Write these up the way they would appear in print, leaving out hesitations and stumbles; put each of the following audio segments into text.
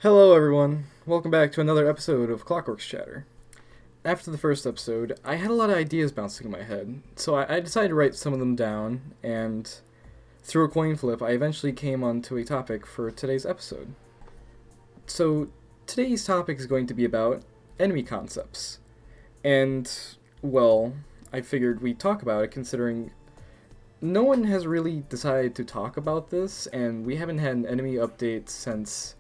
Hello, everyone. Welcome back to another episode of Clockworks Chatter. After the first episode, I had a lot of ideas bouncing in my head, so I decided to write some of them down, and through a coin flip, I eventually came onto a topic for today's episode. So, today's topic is going to be about enemy concepts. And, well, I figured we'd talk about it considering no one has really decided to talk about this, and we haven't had an enemy update since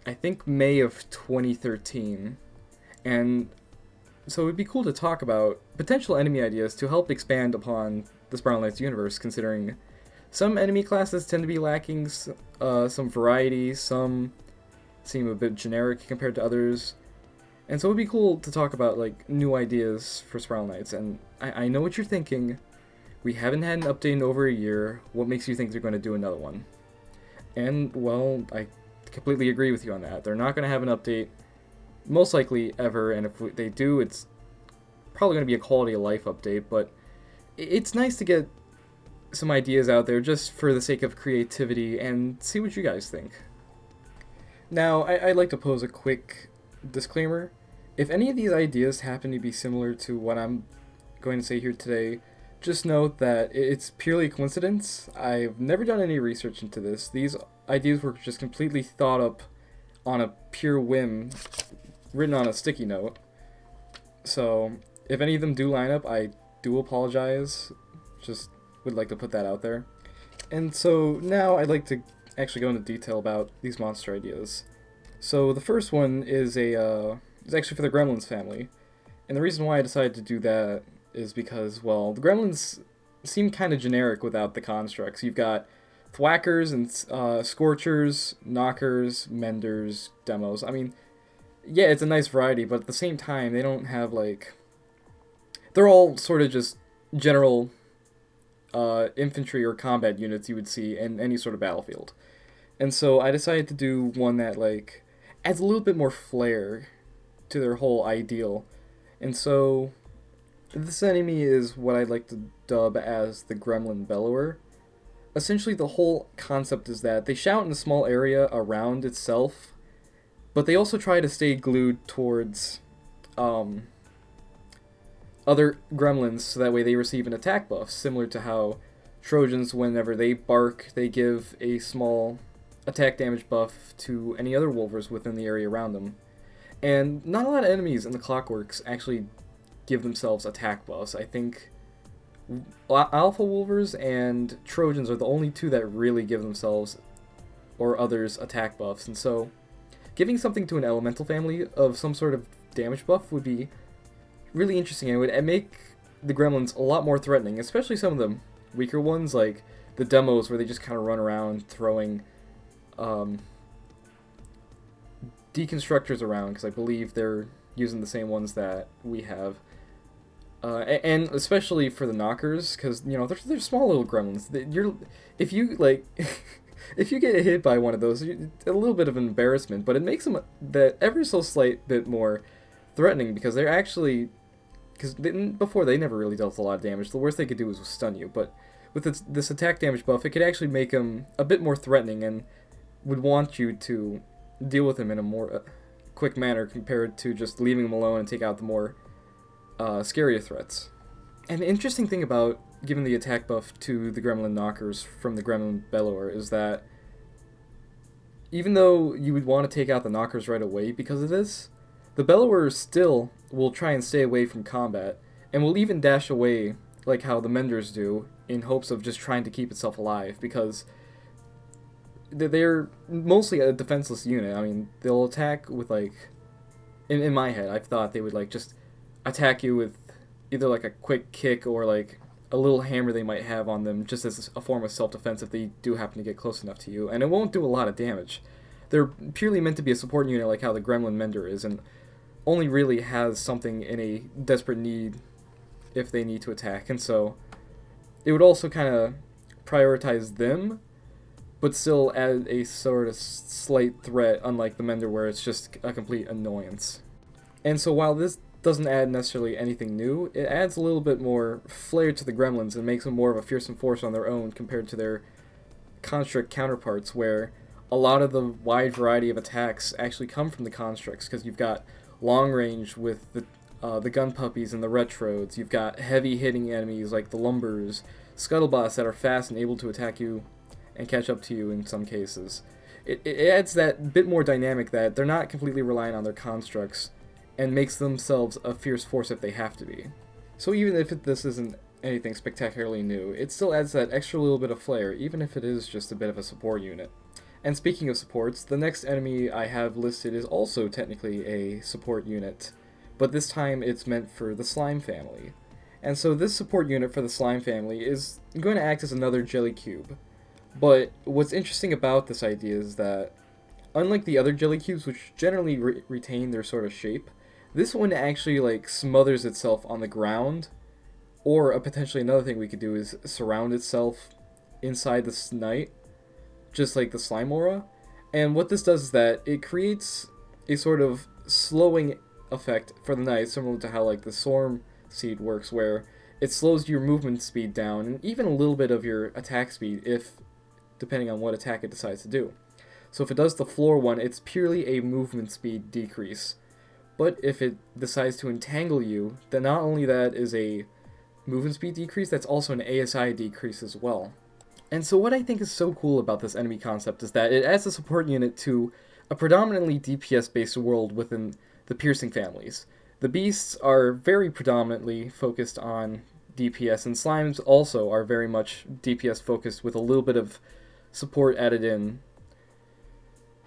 I think May of 2013, and so it would be cool to talk about potential enemy ideas to help expand upon the Spiral Knights universe, considering some enemy classes tend to be lacking some variety, some seem a bit generic compared to others, and so it would be cool to talk about like new ideas for Spiral Knights, and I know what you're thinking. We haven't had an update in over a year. What makes you think they're going to do another one? And, well, I completely agree with you on that. They're not going to have an update, most likely ever, and if they do, it's probably going to be a quality of life update, but it's nice to get some ideas out there just for the sake of creativity and see what you guys think. Now, I'd like to pose a quick disclaimer. If any of these ideas happen to be similar to what I'm going to say here today, just note that it's purely coincidence. I've never done any research into this. These ideas were just completely thought up on a pure whim, written on a sticky note. So, if any of them do line up, I do apologize. Just would like to put that out there. And so, now I'd like to actually go into detail about these monster ideas. So, the first one is actually for the Gremlins family. And the reason why I decided to do that is because, well, the Gremlins seem kind of generic without the constructs. You've got thwackers and scorchers, knockers, menders, demos. I mean, yeah, it's a nice variety, but at the same time, they don't have, like... They're all sort of just general infantry or combat units you would see in any sort of battlefield. And so I decided to do one that, like, adds a little bit more flair to their whole ideal. And so this enemy is what I'd like to dub as the Gremlin Bellower. Essentially, the whole concept is that they shout in a small area around itself, but they also try to stay glued towards other gremlins, so that way they receive an attack buff, similar to how Trojans, whenever they bark, they give a small attack damage buff to any other wolvers within the area around them. And not a lot of enemies in the Clockworks actually give themselves attack buffs. I think Alpha Wolvers and Trojans are the only two that really give themselves or others attack buffs, and so giving something to an elemental family of some sort of damage buff would be really interesting, and it would make the gremlins a lot more threatening, especially some of the weaker ones, like the demos where they just kind of run around throwing deconstructors around, because I believe they're using the same ones that we have. And especially for the knockers, because, you know, they're small little gremlins. If you, like, if you get hit by one of those, it's a little bit of an embarrassment, but it makes them that ever so slight bit more threatening, because they're actually, because before they never really dealt a lot of damage. The worst they could do was stun you, but with this attack damage buff, it could actually make them a bit more threatening, and would want you to deal with them in a more quick manner compared to just leaving them alone and take out the more scarier threats. And the interesting thing about giving the attack buff to the Gremlin Knockers from the Gremlin Bellower is that even though you would want to take out the Knockers right away because of this, the Bellower still will try and stay away from combat, and will even dash away like how the Menders do, in hopes of just trying to keep itself alive, because they're mostly a defenseless unit. I mean, they'll attack with, like, in my head, I've thought they would, like, just attack you with either, like, a quick kick or, like, a little hammer they might have on them, just as a form of self-defense if they do happen to get close enough to you, and it won't do a lot of damage. They're purely meant to be a support unit like how the Gremlin Mender is, and only really has something in a desperate need if they need to attack, and so it would also kind of prioritize them, but still add a sort of slight threat, unlike the Mender where it's just a complete annoyance. And so while this doesn't add necessarily anything new, it adds a little bit more flair to the gremlins and makes them more of a fearsome force on their own compared to their construct counterparts, where a lot of the wide variety of attacks actually come from the constructs, because you've got long range with the gun puppies and the retrodes. You've got heavy hitting enemies like the lumbers, scuttlebots that are fast and able to attack you and catch up to you in some cases. It adds that bit more dynamic that they're not completely relying on their constructs and makes themselves a fierce force if they have to be. So even if this isn't anything spectacularly new, it still adds that extra little bit of flair, even if it is just a bit of a support unit. And speaking of supports, the next enemy I have listed is also technically a support unit, but this time it's meant for the slime family. And so this support unit for the slime family is going to act as another jelly cube. But what's interesting about this idea is that, unlike the other jelly cubes, which generally retain their sort of shape, this one actually like smothers itself on the ground, or potentially another thing we could do is surround itself inside the knight, just like the slime aura. And what this does is that it creates a sort of slowing effect for the knight, similar to how like the Storm Seed works, where it slows your movement speed down and even a little bit of your attack speed, if depending on what attack it decides to do. So if it does the floor one, it's purely a movement speed decrease. But if it decides to entangle you, then not only that is a movement speed decrease, that's also an ASI decrease as well. And so what I think is so cool about this enemy concept is that it adds a support unit to a predominantly DPS-based world within the piercing families. The beasts are very predominantly focused on DPS, and slimes also are very much DPS focused with a little bit of support added in.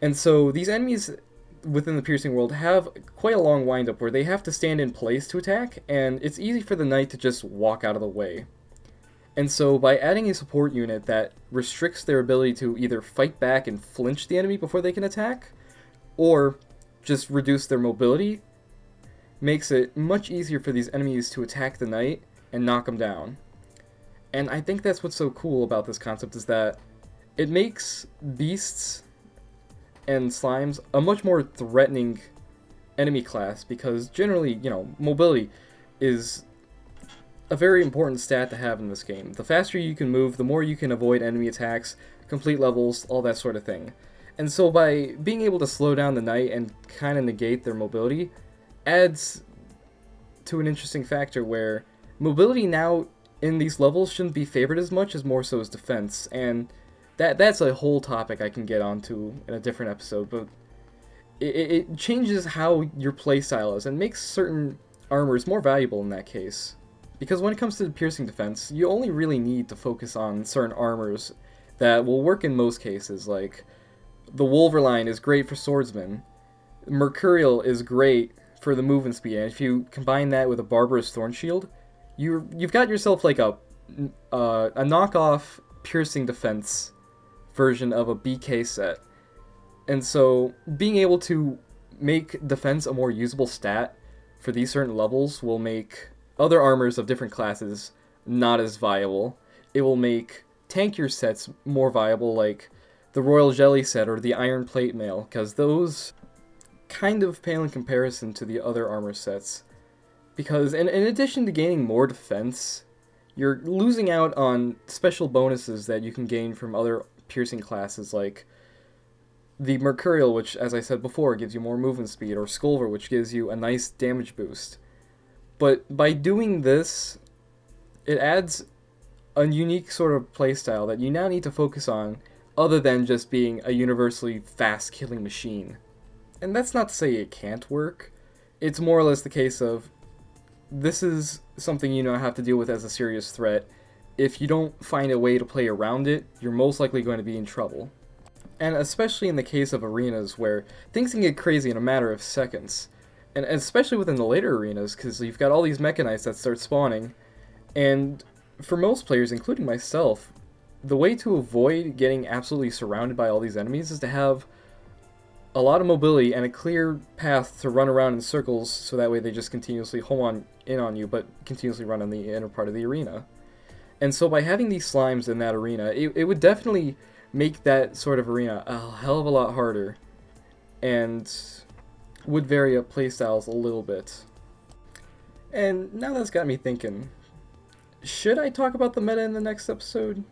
And so these enemies within the piercing world have quite a long windup where they have to stand in place to attack, and it's easy for the knight to just walk out of the way. And so by adding a support unit that restricts their ability to either fight back and flinch the enemy before they can attack, or just reduce their mobility, makes it much easier for these enemies to attack the knight and knock them down. And I think that's what's so cool about this concept, is that it makes beasts and slimes a much more threatening enemy class, because generally, mobility is a very important stat to have in this game. The faster you can move, the more you can avoid enemy attacks, complete levels, all that sort of thing. And so by being able to slow down the knight and kind of negate their mobility, adds to an interesting factor where mobility now in these levels shouldn't be favored as much as more so as defense, and that's a whole topic I can get onto in a different episode, but it changes how your playstyle is and makes certain armors more valuable in that case. Because when it comes to piercing defense, you only really need to focus on certain armors that will work in most cases, like the Wolverine is great for swordsmen, Mercurial is great for the movement speed, and if you combine that with a Barbarous Thorn Shield, you've got yourself like a knockoff piercing defense version of a BK set. And so being able to make defense a more usable stat for these certain levels will make other armors of different classes not as viable. It will make tankier sets more viable, like the Royal Jelly set or the Iron Plate Mail, because those kind of pale in comparison to the other armor sets. Because in addition to gaining more defense, you're losing out on special bonuses that you can gain from other piercing classes, like the Mercurial, which, as I said before, gives you more movement speed, or Skulver, which gives you a nice damage boost. But by doing this, it adds a unique sort of playstyle that you now need to focus on, other than just being a universally fast killing machine. And that's not to say it can't work. It's more or less the case of, this is something you have to deal with as a serious threat. If you don't find a way to play around it, you're most likely going to be in trouble. And especially in the case of arenas, where things can get crazy in a matter of seconds. And especially within the later arenas, because you've got all these mechanites that start spawning, and for most players, including myself, the way to avoid getting absolutely surrounded by all these enemies is to have a lot of mobility and a clear path to run around in circles, so that way they just continuously home in on you, but continuously run on the inner part of the arena. And so by having these slimes in that arena, it would definitely make that sort of arena a hell of a lot harder, and would vary up playstyles a little bit. And now that's got me thinking, should I talk about the meta in the next episode?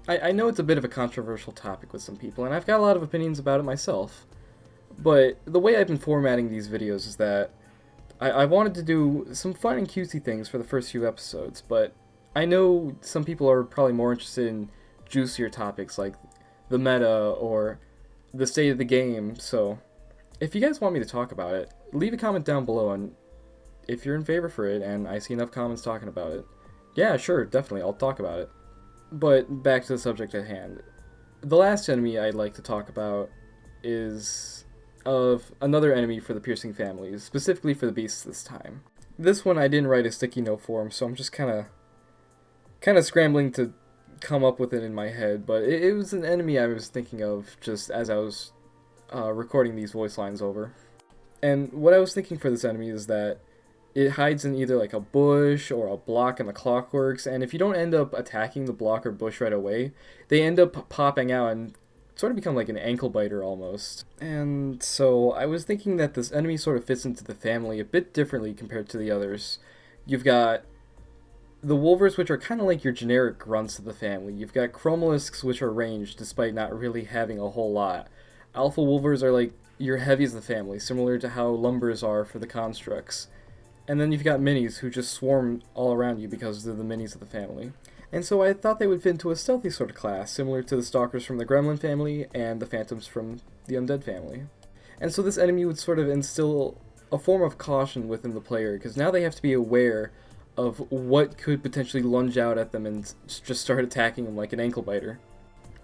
I know it's a bit of a controversial topic with some people, and I've got a lot of opinions about it myself. But the way I've been formatting these videos is that I wanted to do some fun and cutesy things for the first few episodes, but I know some people are probably more interested in juicier topics like the meta or the state of the game, so if you guys want me to talk about it, leave a comment down below, and if you're in favor for it and I see enough comments talking about it, yeah, sure, definitely, I'll talk about it. But back to the subject at hand. The last enemy I'd like to talk about is of another enemy for the piercing families, specifically for the beasts this time. This one I didn't write a sticky note for him, so I'm just kind of scrambling to come up with it in my head, but it was an enemy I was thinking of just as I was recording these voice lines over. And what I was thinking for this enemy is that it hides in either like a bush or a block in the Clockworks, and if you don't end up attacking the block or bush right away, they end up popping out and sort of become like an ankle biter almost. And so I was thinking that this enemy sort of fits into the family a bit differently compared to the others. You've got the Wolvers, which are kind of like your generic grunts of the family. You've got Chromolisks, which are ranged despite not really having a whole lot. Alpha Wolvers are like your heavies of the family, similar to how Lumbers are for the Constructs. And then you've got Minis, who just swarm all around you because they're the Minis of the family. And so I thought they would fit into a stealthy sort of class, similar to the Stalkers from the Gremlin family and the Phantoms from the Undead family. And so this enemy would sort of instill a form of caution within the player, because now they have to be aware of what could potentially lunge out at them and just start attacking them like an ankle biter.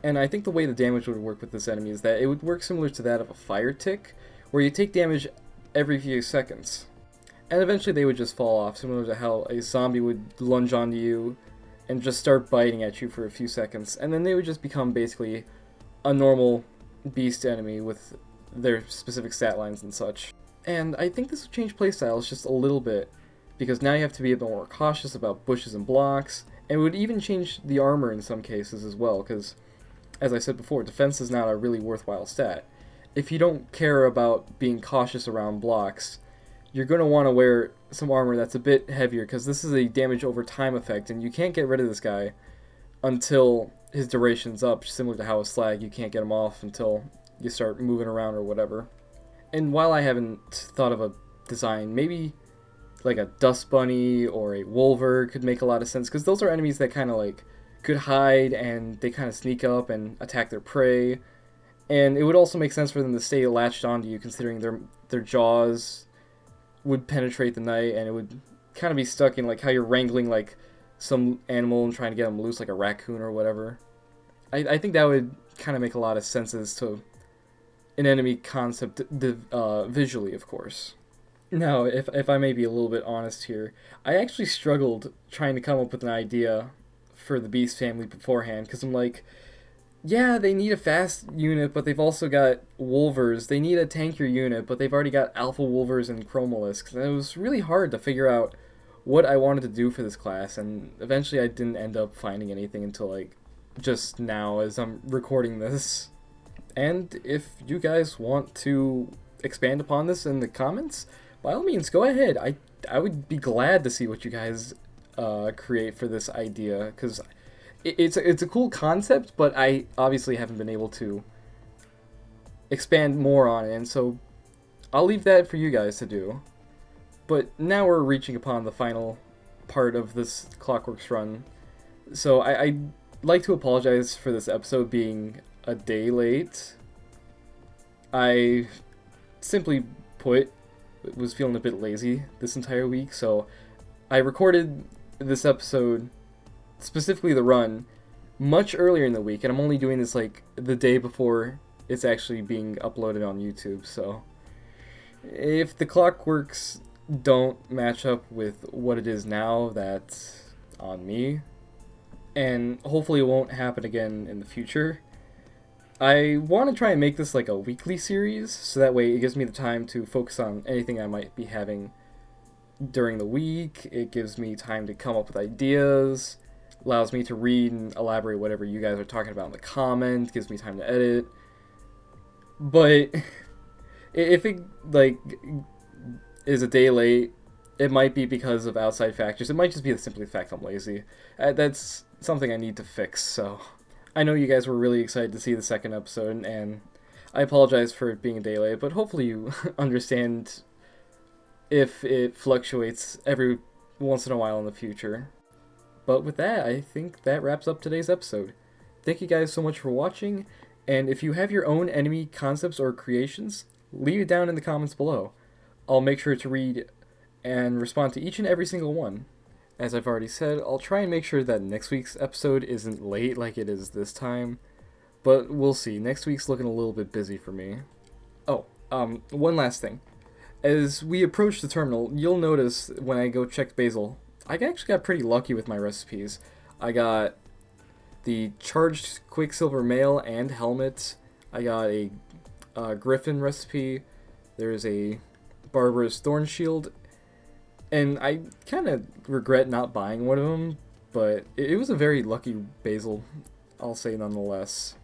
And I think the way the damage would work with this enemy is that it would work similar to that of a fire tick, where you take damage every few seconds. And eventually they would just fall off, similar to how a zombie would lunge onto you and just start biting at you for a few seconds, and then they would just become basically a normal beast enemy with their specific stat lines and such. And I think this would change playstyles just a little bit, because now you have to be a bit more cautious about bushes and blocks, and it would even change the armor in some cases as well, because, as I said before, defense is not a really worthwhile stat. If you don't care about being cautious around blocks, you're going to want to wear some armor that's a bit heavier, because this is a damage over time effect, and you can't get rid of this guy until his duration's up, similar to how a slag, you can't get him off until you start moving around or whatever. And while I haven't thought of a design, maybe like a Dust Bunny or a Wolver could make a lot of sense, because those are enemies that kind of like could hide and they kind of sneak up and attack their prey, and it would also make sense for them to stay latched onto you, considering their jaws would penetrate the night, and it would kind of be stuck in like how you're wrangling like some animal and trying to get them loose, like a raccoon or whatever. I think that would kind of make a lot of sense as to an enemy concept visually, of course. Now, if I may be a little bit honest here, I actually struggled trying to come up with an idea for the Beast family beforehand, because I'm like, yeah, they need a fast unit, but they've also got Wolvers. They need a tankier unit, but they've already got Alpha Wolvers and Chromolisks. And it was really hard to figure out what I wanted to do for this class, and eventually I didn't end up finding anything until like just now as I'm recording this. And if you guys want to expand upon this in the comments, by all means, go ahead. I would be glad to see what you guys create for this idea, because it's a cool concept, but I obviously haven't been able to expand more on it, and so I'll leave that for you guys to do. But now we're reaching upon the final part of this Clockworks run, so I'd like to apologize for this episode being a day late. I simply put was feeling a bit lazy this entire week, so I recorded this episode, specifically the run, much earlier in the week, and I'm only doing this like the day before it's actually being uploaded on YouTube. So if the Clockworks don't match up with what it is now, that's on me, and hopefully it won't happen again in the future. I want to try and make this like a weekly series, so that way it gives me the time to focus on anything I might be having during the week. It gives me time to come up with ideas, allows me to read and elaborate whatever you guys are talking about in the comments, gives me time to edit. But if it like is a day late, it might be because of outside factors. It might just be simply the fact I'm lazy. That's something I need to fix, so I know you guys were really excited to see the second episode, and I apologize for it being a day late, but hopefully you understand if it fluctuates every once in a while in the future. But with that, I think that wraps up today's episode. Thank you guys so much for watching, and if you have your own enemy concepts or creations, leave it down in the comments below. I'll make sure to read and respond to each and every single one. As I've already said, I'll try and make sure that next week's episode isn't late like it is this time, but we'll see. Next week's looking a little bit busy for me. Oh, one last thing. As we approach the terminal, you'll notice when I go check basil, I actually got pretty lucky with my recipes. I got the charged Quicksilver mail and helmet. I got a Griffin recipe. There's a Barbarous Thorn Shield. And I kind of regret not buying one of them, but it was a very lucky basil, I'll say nonetheless.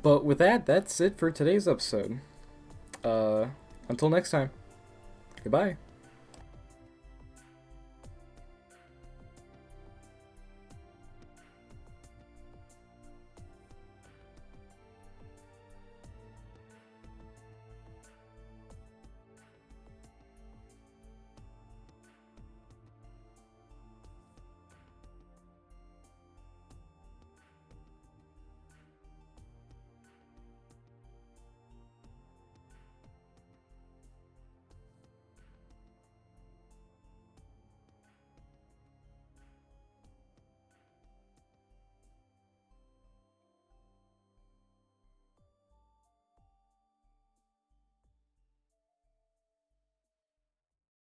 But with that, that's it for today's episode. Until next time. Goodbye.